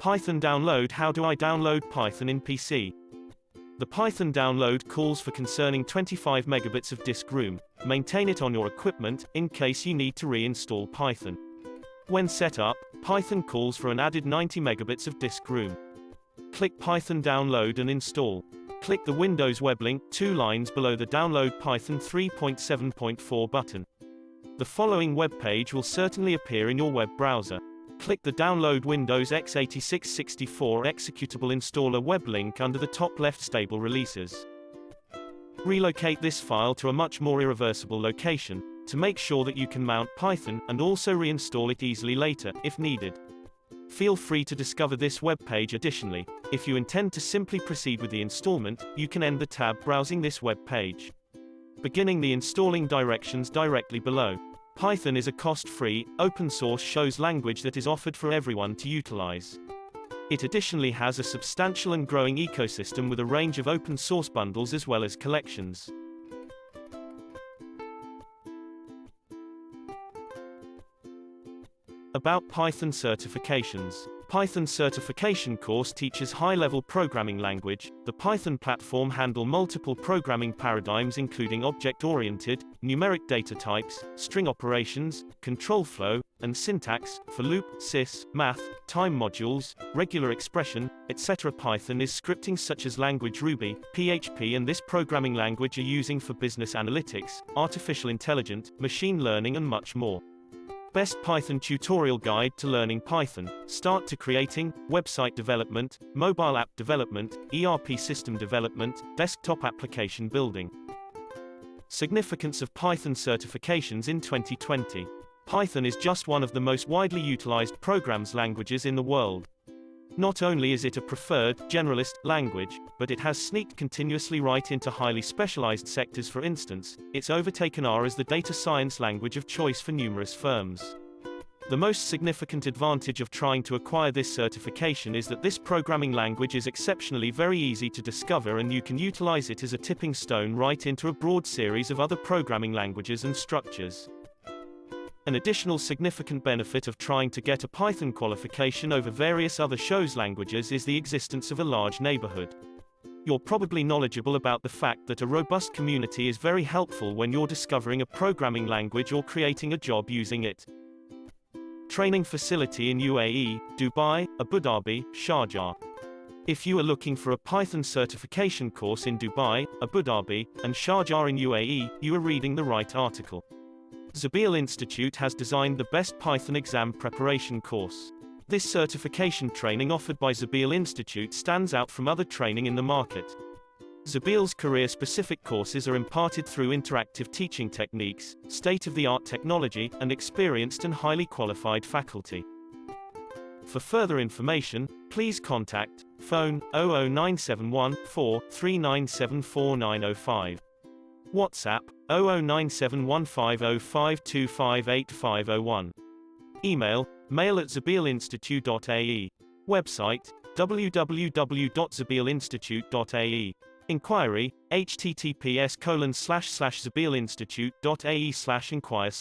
Python download. How do I download Python in PC? The Python download calls for concerning 25 megabits of disk room. Maintain it on your equipment, in case you need to reinstall Python. When set up, Python calls for an added 90 megabits of disk room. Click Python download and install. Click the Windows web link 2 lines below the Download Python 3.7.4 button. The following web page will certainly appear in your web browser. Click the Download Windows x86-64 executable installer web link under the top left Stable Releases. Relocate this file to a much more irreversible location, to make sure that you can mount Python, and also reinstall it easily later, if needed. Feel free to discover this web page additionally. If you intend to simply proceed with the installment, you can end the tab browsing this web page. Beginning the installing directions directly below. Python is a cost-free, open-source shows language that is offered for everyone to utilize. It additionally has a substantial and growing ecosystem with a range of open-source bundles as well as collections. About Python certifications. Python certification course teaches high-level programming language. The Python platform handle multiple programming paradigms including object-oriented, numeric data types, string operations, control flow, and syntax, for loop, sys, math, time modules, regular expression, etc. Python is scripting such as language Ruby, PHP, and this programming language are using for business analytics, artificial intelligence, machine learning, and much more. Best Python tutorial guide to learning Python, start to creating, website development, mobile app development, ERP system development, desktop application building. Significance of Python certifications in 2020. Python is just one of the most widely utilized programs languages in the world. Not only is it a preferred, generalist, language, but it has sneaked continuously right into highly specialized sectors. For instance, it's overtaken R as the data science language of choice for numerous firms. The most significant advantage of trying to acquire this certification is that this programming language is exceptionally very easy to discover, and you can utilize it as a tipping stone right into a broad series of other programming languages and structures. An additional significant benefit of trying to get a Python qualification over various other shows languages is the existence of a large neighborhood. You're probably knowledgeable about the fact that a robust community is very helpful when you're discovering a programming language or creating a job using it. Training facility in UAE, Dubai, Abu Dhabi, Sharjah. If you are looking for a Python certification course in Dubai, Abu Dhabi, and Sharjah in UAE, you are reading the right article. Zabeel Institute has designed the best Python exam preparation course. This certification training offered by Zabeel Institute stands out from other training in the market. Zabeel's career-specific courses are imparted through interactive teaching techniques, state-of-the-art technology, and experienced and highly qualified faculty. For further information, please contact phone 00971 4 3974 WhatsApp 009715052585501. Email mail@zabeelinstitute.ae. Website www.zabeelinstitute.ae. Inquiry https://zabeelinstitute.ae/inquire/